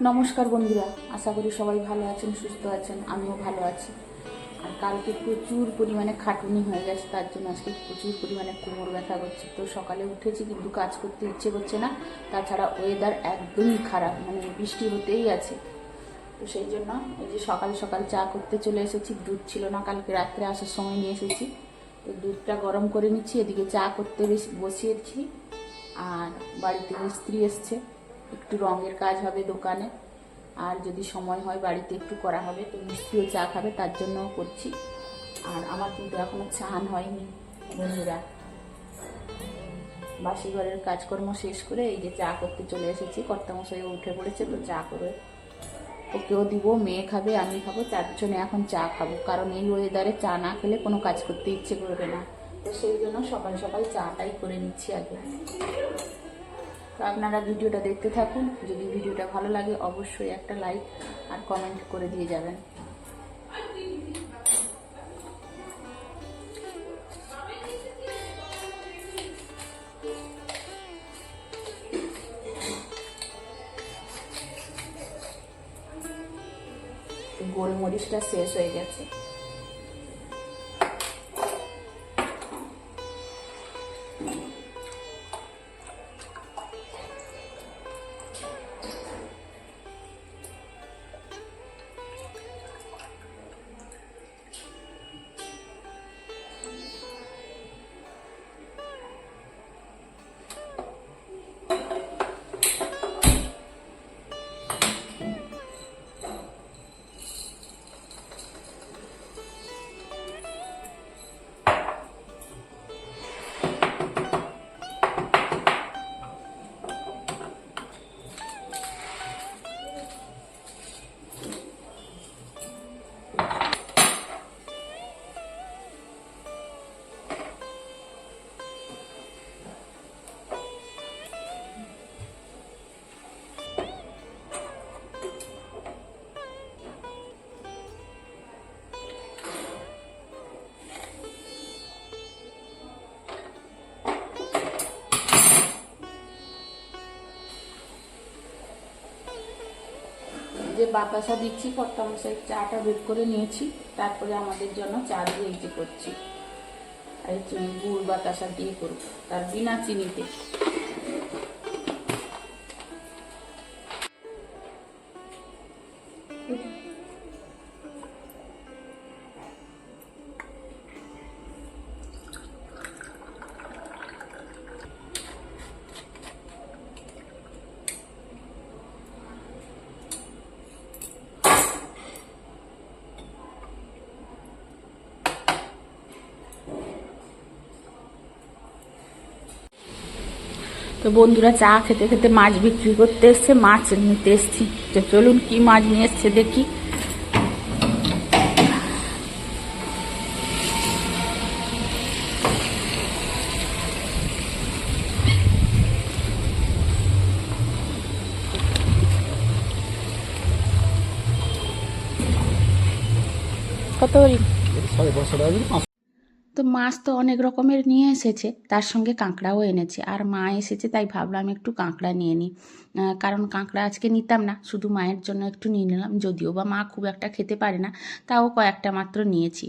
নমস্কার বন্ধুরা, আশা করি সবাই ভালো আছেন, সুস্থ আছেন। আমিও ভালো আছি। আর কালকে প্রচুর পরিমাণে খাটুনি হয়ে গেছে, তার জন্য আজকে প্রচুর পরিমাণে কোমর ব্যথা করছে। তো সকালে উঠেছি কিন্তু কাজ করতে ইচ্ছে করছে না, তাছাড়া ওয়েদার একদমই খারাপ, মানে বৃষ্টি হতেই আছে। তো সেই জন্য এই যে সকাল সকাল চা করতে চলে এসেছি। দুধ ছিল না, কালকে রাত্রে আসার সময় নিয়ে এসেছি। তো দুধটা গরম করে নিচ্ছি, এদিকে চা করতে বসিয়েছি। আর বাড়িতে মিস্ত্রি এসছে, একটু রঙের কাজ হবে দোকানে, আর যদি সময় হয় বাড়িতে একটু করা হবে। তো মিস্ত্রিও চা খাবে, তার জন্যও করছি। আর আমার কিন্তু এখনো চান হয়নি বন্ধুরা। বাসি ঘরের কাজকর্ম শেষ করে এই যে চা করতে চলে এসেছি। কর্তামশাইও উঠে পড়েছে, তো চা করে ওকেও দিব, মেয়ে খাবে, আমি খাবো, চারজনে এখন চা খাবো। কারণ এই ওয়েদারে চা না খেলে কোনো কাজ করতে ইচ্ছে করবে না। তো সেই জন্য সকাল সকাল চাটাই করে নিচ্ছি আগে। তো আপনারা ভিডিওটা দেখতে থাকুন। যদি ভিডিওটা ভালো লাগে অবশ্যই একটা লাইক আর কমেন্ট করে দিয়ে যাবেন। গোলমরিচটা শেষ হয়ে গেছে। যে বাতাসা দিচ্ছি, কর্তামশাই চাটা বের করে নিয়েছি, তারপরে আমাদের জন্য চা দিয়ে এই যে করছি। আর এই গুড় বাতাসা দিয়ে করবো, তার বিনা চিনিতে। তো বন্ধুরা, চা খেতে খেতে মাছ বিক্রি করতে এসছে, মাছ নিতে এসছি। তো চলুন কি মাছ নিয়ে এসছে দেখি। কত করি? তো মাছ তো অনেক রকমের নিয়ে এসেছে, তার সঙ্গে কাঁকড়াও এনেছে। আর মা এসেছে, তাই ভাবলাম একটু কাঁকড়া নিয়ে নিই। কারণ কাঁকড়া আজকে নিতাম না, শুধু মায়ের জন্য একটু নিয়ে নিলাম। যদিও বা মা খুব একটা খেতে পারে না, তাও কয়েকটা মাত্র নিয়েছি।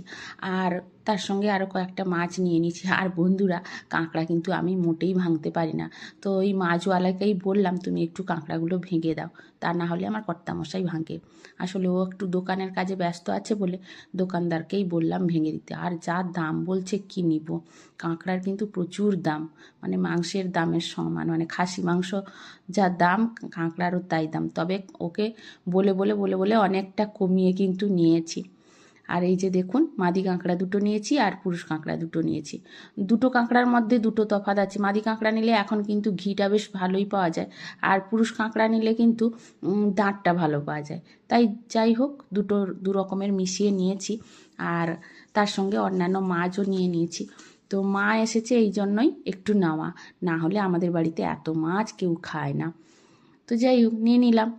আর তার সঙ্গে আরও কয়েকটা মাছ নিয়ে নিয়েছি। আর বন্ধুরা, কাঁকড়া কিন্তু আমি মোটেই ভাঙতে পারি না। তো ওই মাছওয়ালাকেই বললাম, তুমি একটু কাঁকড়াগুলো ভেঙে দাও, তা না হলে আমার কর্তামশাই ভাঙে। আসলে ও একটু দোকানের কাজে ব্যস্ত আছে বলে দোকানদারকেই বললাম ভেঙে দিতে। আর যা দাম বলছে, কি নিব। কাঁকড়ার কিন্তু প্রচুর দাম, মানে মাংসের দামের সমান। মানে খাসি মাংস যা দাম, কাঁকড়ারও তাই দাম। তবে ওকে বলে বলে বলে বলে অনেকটা কমিয়ে কিন্তু নিয়েছি। আর এই যে দেখুন, মাদি কাঁকড়া দুটো নিয়েছি আর পুরুষ কাঁকড়া দুটো নিয়েছি। দুটো কাঁকড়ার মধ্যে দুটো তফাৎ আছে। মাদি কাঁকড়া নিলে এখন কিন্তু ঘিটা বেশ ভালোই পাওয়া যায়, আর পুরুষ কাঁকড়া নিলে কিন্তু দাঁতটা ভালো পাওয়া যায়। তাই যাই হোক, দু রকমের মিশিয়ে নিয়েছি। আর তার সঙ্গে অন্যান্য মাছও নিয়ে নিয়েছি। তো মা এসেছে এই জন্যই একটু নেওয়া, না হলে আমাদের বাড়িতে এত মাছ কেউ খায় না। তো যাই হোক, নিয়ে নিলাম।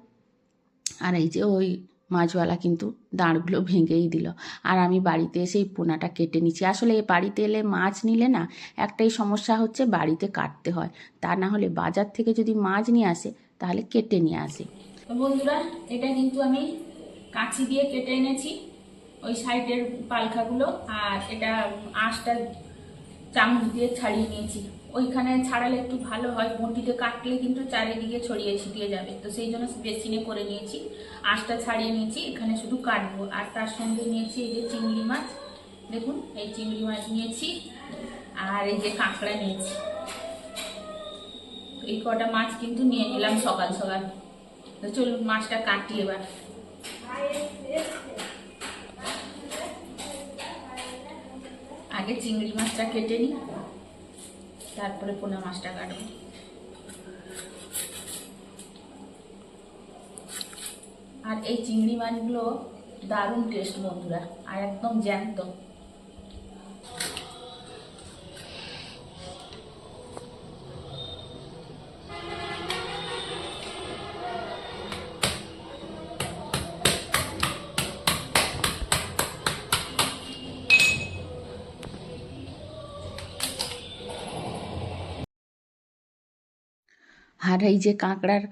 আর এই যে ওই মাছওয়ালা কিন্তু দাঁড়গুলো ভেঙেই দিল। আর আমি বাড়িতে এসে এই পোনাটা কেটে নিচ্ছি। আসলে বাড়িতে এলে মাছ নিলে না, একটাই সমস্যা হচ্ছে, বাড়িতে কাটতে হয়। তা না হলে বাজার থেকে যদি মাছ নিয়ে আসে, তাহলে কেটে নিয়ে আসে। তো বন্ধুরা, এটা কিন্তু আমি কাঁচি দিয়ে কেটে এনেছি ওই সাইডের পালখাগুলো, আর এটা আঁশটা চামচ দিয়ে ছাড়িয়ে নিয়েছি। ওইখানে ছাড়ালে একটু ভালো হয়, বটিতে কাটলে কিন্তু চারিদিকে ছড়িয়ে ছিটিয়ে যাবে, তো সেই জন্য বেসিনে করে নিয়েছি। আঁশটা ছাড়িয়ে নিয়েছি, এখানে শুধু কাটবো। আর তার সঙ্গে নিয়েছি এই যে চিংড়ি মাছ, দেখুন এই চিংড়ি মাছ নিয়েছি, আর এই যে কাঁকড়া নিয়েছি। এই কটা মাছ কিন্তু নিয়ে নিলাম সকাল সকাল। তো চলুন মাছটা কাটি এবার। আগে চিংড়ি মাছটা কেটে নিই, তারপরে পোনা মাছটা কাটবো। আর এই চিংড়ি মাছগুলো দারুণ টেস্ট বন্ধুরা, আর একদম জ্যান্ত। আর এই যে কাঁকড়ার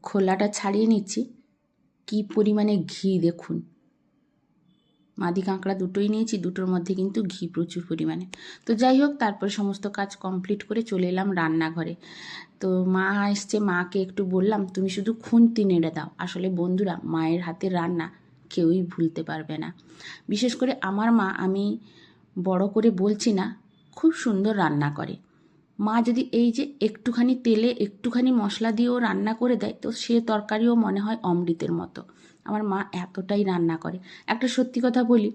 খোলাটা ছাড়িয়ে নিচ্ছি, কি পরিমাণে ঘি দেখুন। মাদি কাঁকড়া দুটোই নিয়েছি, দুটোর মধ্যে কিন্তু ঘি প্রচুর পরিমাণে। তো যাই হোক, তারপরে সমস্ত কাজ কমপ্লিট করে চলে এলাম রান্নাঘরে। তো মা এসছে, মাকে একটু বললাম তুমি শুধু খুন্তি নেড়ে দাও। আসলে বন্ধুরা, মায়ের হাতের রান্না কেউই ভুলতে পারবে না। বিশেষ করে আমার মা, আমি বড় করে বলছি না, খুব সুন্দর রান্না করে। মা যদি এই যে একটুখানি তেলে একটুখানি মশলা দিয়েও রান্না করে দেয়, তো সে তরকারিও মনে হয় অমৃতের মতো। আমার মা এতটাই রান্না করে। একটা সত্যি কথা বলি,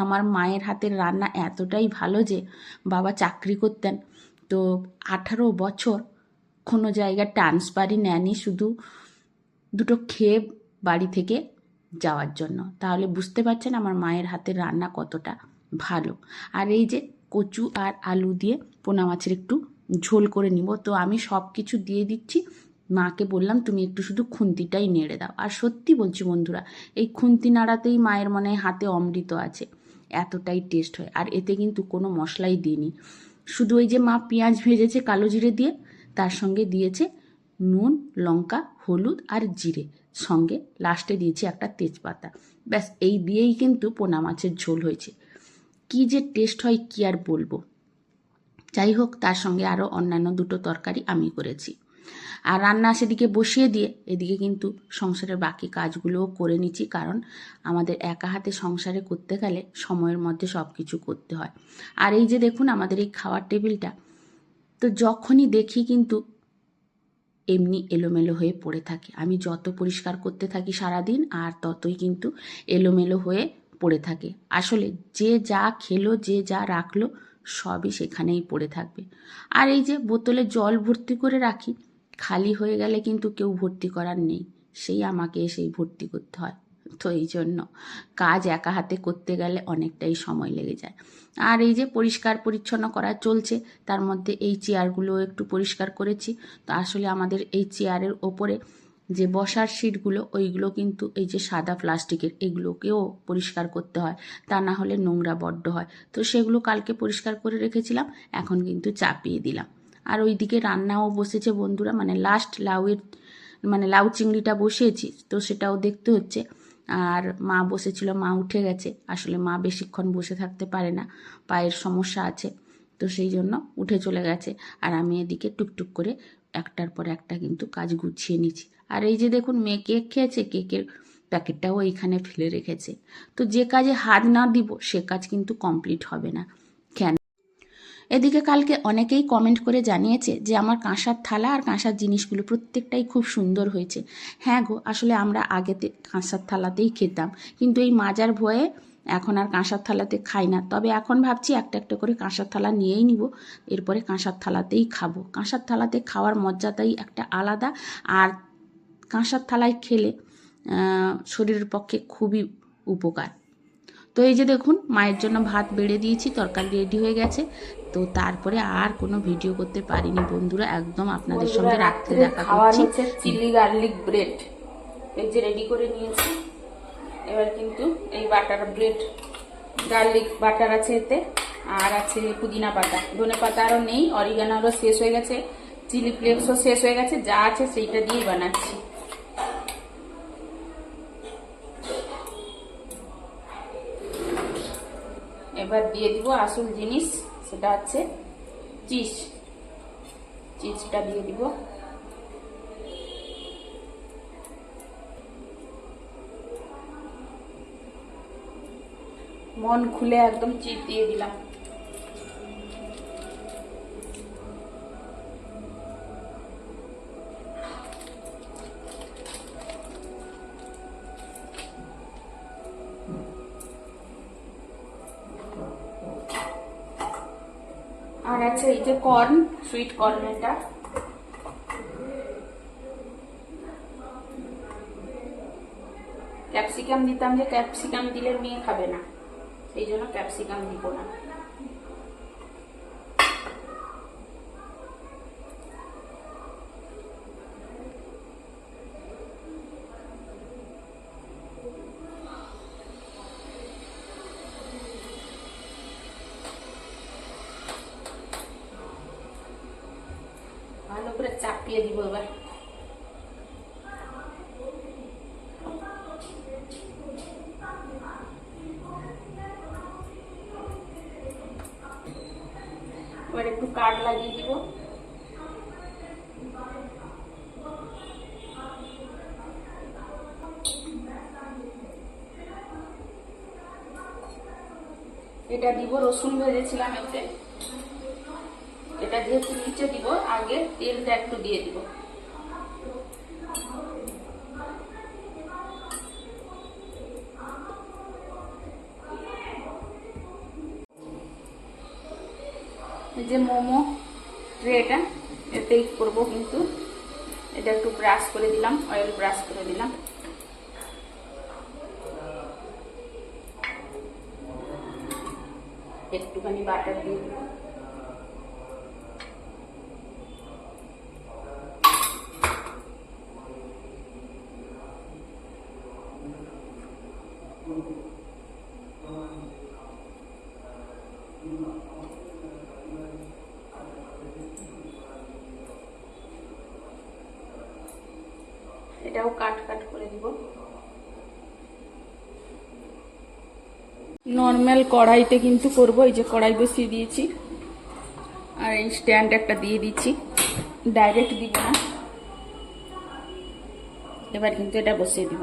আমার মায়ের হাতের রান্না এতটাই ভালো যে বাবা চাকরি করতেন, তো 18 বছর কোনো জায়গায় ট্রান্সফারই নেয়নি, শুধু দুটো খেয়ে বাড়ি থেকে যাওয়ার জন্য। তাহলে বুঝতে পারছেন আমার মায়ের হাতের রান্না কতটা ভালো। আর এই যে কচু আর আলু দিয়ে পোনা মাছের একটু ঝোল করে নিব। তো আমি সব কিছু দিয়ে দিচ্ছি, মাকে বললাম তুমি একটু শুধু খুন্তিটাই নেড়ে দাও। আর সত্যি বলছি বন্ধুরা, এই খুন্তি নাড়াতেই মায়ের মনে হয় হাতে অমৃত আছে, এতটাই টেস্ট হয়। আর এতে কিন্তু কোনো মশলাই দিইনি, শুধু ওই যে মা পেঁয়াজ ভেজেছে কালো জিরে দিয়ে, তার সঙ্গে দিয়েছে নুন, লঙ্কা, হলুদ আর জিরে, সঙ্গে লাস্টে দিয়েছি একটা তেজপাতা। ব্যাস এই দিয়েই কিন্তু পোনা মাছের ঝোল হয়েছে। কি যে টেস্ট হয় কি আর বলবো। যাই হোক, তার সঙ্গে আরও অন্যান্য দুটো তরকারি আমি করেছি। আর রান্না সেদিকে বসিয়ে দিয়ে এদিকে কিন্তু সংসারের বাকি কাজগুলোও করে নিচ্ছি, কারণ আমাদের একা হাতে সংসারে করতে গেলে সময়ের মধ্যে সব কিছু করতে হয়। আর এই যে দেখুন আমাদের এই খাওয়ার টেবিলটা, তো যখনই দেখি কিন্তু এমনি এলোমেলো হয়ে পড়ে থাকে। আমি যত পরিষ্কার করতে থাকি সারাদিন, আর ততই কিন্তু এলোমেলো হয়ে পড়ে থাকে। আসলে যে যা খেলো, যে যা রাখলো, সবই সেখানেই পড়ে থাকবে। আর এই যে বোতলে জল ভর্তি করে রাখি, খালি হয়ে গেলে কিন্তু কেউ ভর্তি করার নেই, সেই আমাকে এসেই ভর্তি করতে হয়। তো এই জন্য কাজ একা হাতে করতে গেলে অনেকটাই সময় লেগে যায়। আর এই যে পরিষ্কার পরিচ্ছন্ন করা চলছে, তার মধ্যে এই চেয়ারগুলো একটু পরিষ্কার করেছি। তো আসলে আমাদের এই চেয়ারের ওপরে যে বসার সিটগুলো, ওইগুলো কিন্তু এই যে সাদা প্লাস্টিকের, এগুলোকেও পরিষ্কার করতে হয়, তা না হলে নোংরা বড্ড হয়। তো সেগুলো কালকে পরিষ্কার করে রেখেছিলাম, এখন কিন্তু চাপিয়ে দিলাম। আর ওইদিকে রান্নাও বসেছে বন্ধুরা, মানে লাস্ট লাউ চিংড়িটা বসিয়েছি, তো সেটাও দেখতে হচ্ছে। আর মা বসেছিল, মা উঠে গেছে। আসলে মা বেশিক্ষণ বসে থাকতে পারে না, পায়ের সমস্যা আছে, তো সেই জন্য উঠে চলে গেছে। আর আমি এদিকে টুকটুক করে একটার পর একটা কিন্তু কাজ গুছিয়ে নিচ্ছি। আর এই যে দেখুন, মেয়ে কেক খেয়েছে, কেকের প্যাকেটটাও এইখানে ফেলে রেখেছে। তো যে কাজে হাত না দিব সে কাজ কিন্তু কমপ্লিট হবে না। কেন? এদিকে কালকে অনেকেই কমেন্ট করে জানিয়েছে যে আমার কাঁসার থালা আর কাঁসার জিনিসগুলো প্রত্যেকটাই খুব সুন্দর হয়েছে। হ্যাঁ গো, আসলে আমরা আগেতে কাঁসার থালাতেই খেতাম, কিন্তু এই মাজার ভয়ে এখন আর কাঁসার থালাতে খাই না। তবে এখন ভাবছি একটা একটা করে কাঁসার থালা নিয়েই নিব, এরপরে কাঁসার থালাতেই খাবো। কাঁসার থালাতে খাওয়ার মজাটাই একটা আলাদা, আর কাঁসার থালায় খেলে শরীরের পক্ষে খুবই উপকার। তো এই যে দেখুন, মায়ের জন্য ভাত বেড়ে দিয়েছি, তরকারি রেডি হয়ে গেছে। তো তারপরে আর কোনো ভিডিও করতে পারিনি বন্ধুরা, একদম আপনাদের সঙ্গে রাত্রে দেখা করছি। চিলি গার্লিক ব্রেড এই যে রেডি করে নিয়েছি। এবার কিন্তু এই বাটার ব্রেড, গার্লিক বাটার আছে এতে, আর আছে পুদিনা পাতা, ধনে পাতা আরও নেই, অরিগানো আরও শেষ হয়ে গেছে, চিলি ফ্লেক্সও শেষ হয়ে গেছে, যা আছে সেইটা দিয়েই বানাচ্ছি। এবার দিয়ে দিব আসল জিনিস, সেটা হচ্ছে চিজটা দিয়ে দিব। মন খুলে একদম চিজ দিয়ে দিলাম। আর আছে এই যে কর্ন, সুইট কর্ন, এটা ক্যাপসিকাম দিতাম, যে ক্যাপসিকাম দিলে মেয়ে খাবে না, সেই জন্য ক্যাপসিকাম দিব না। ভালো করে চাপিয়ে দিব এবার। এবার একটু কাট লাগিয়ে দিব। এটা দিব, রসুন ভেজেছিলাম এতে, এটা যেহেতু নিচে দিব, আগে তেলটা একটু দিয়ে দিব। এই যে মোমো ট্রেটা, এতেই করবো, কিন্তু এটা একটু ব্রাশ করে দিলাম, অয়েল ব্রাশ করে দিলাম। একটুখানি বাটার দিয়ে দিব। এটাও কাট করে দিব। নর্মাল কড়াইতে কিন্তু করব, এই যে কড়াই বসিয়ে দিয়েছি, আর এই স্ট্যান্ড একটা দিয়ে দিচ্ছি, ডাইরেক্ট দিব না। এবার কিন্তু এটা বসিয়ে দিব,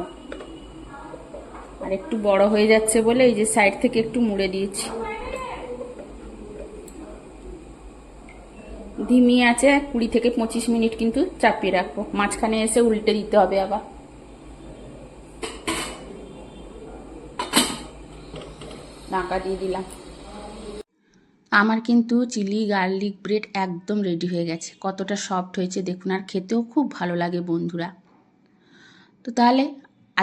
আর একটু বড় হয়ে যাচ্ছে বলে এই যে সাইড থেকে একটু মুড়ে দিয়েছি। ধিমি আছে 20 থেকে 25 মিনিট কিন্তু চাপিয়ে রাখবো, মাঝখানে এসে উল্টে দিতে হবে আবার। ঢাকা দিয়ে দিলাম। আমার কিন্তু চিলি গার্লিক ব্রেড একদম রেডি হয়ে গেছে। কতটা সফট হয়েছে দেখুন, আর খেতেও খুব ভালো লাগে বন্ধুরা। তো তাহলে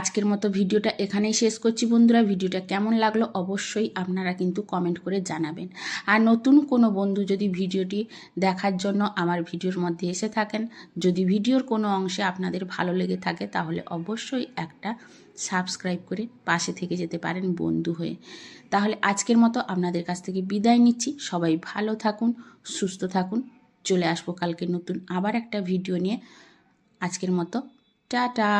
আজকের মতো ভিডিওটা এখানেই শেষ করছি বন্ধুরা। ভিডিওটা কেমন লাগলো অবশ্যই আপনারা কিন্তু কমেন্ট করে জানাবেন। আর নতুন কোনো বন্ধু যদি ভিডিওটি দেখার জন্য আমার ভিডিওর মধ্যে এসে থাকেন, যদি ভিডিওর কোনো অংশে আপনাদের ভালো লেগে থাকে, তাহলে অবশ্যই একটা সাবস্ক্রাইব করে পাশে থেকে যেতে পারেন বন্ধু হয়ে। তাহলে আজকের মতো আপনাদের কাছ থেকে বিদায় নিচ্ছি। সবাই ভালো থাকুন, সুস্থ থাকুন। চলে আসবো কালকে নতুন আবার একটা ভিডিও নিয়ে। আজকের মতো টাটা।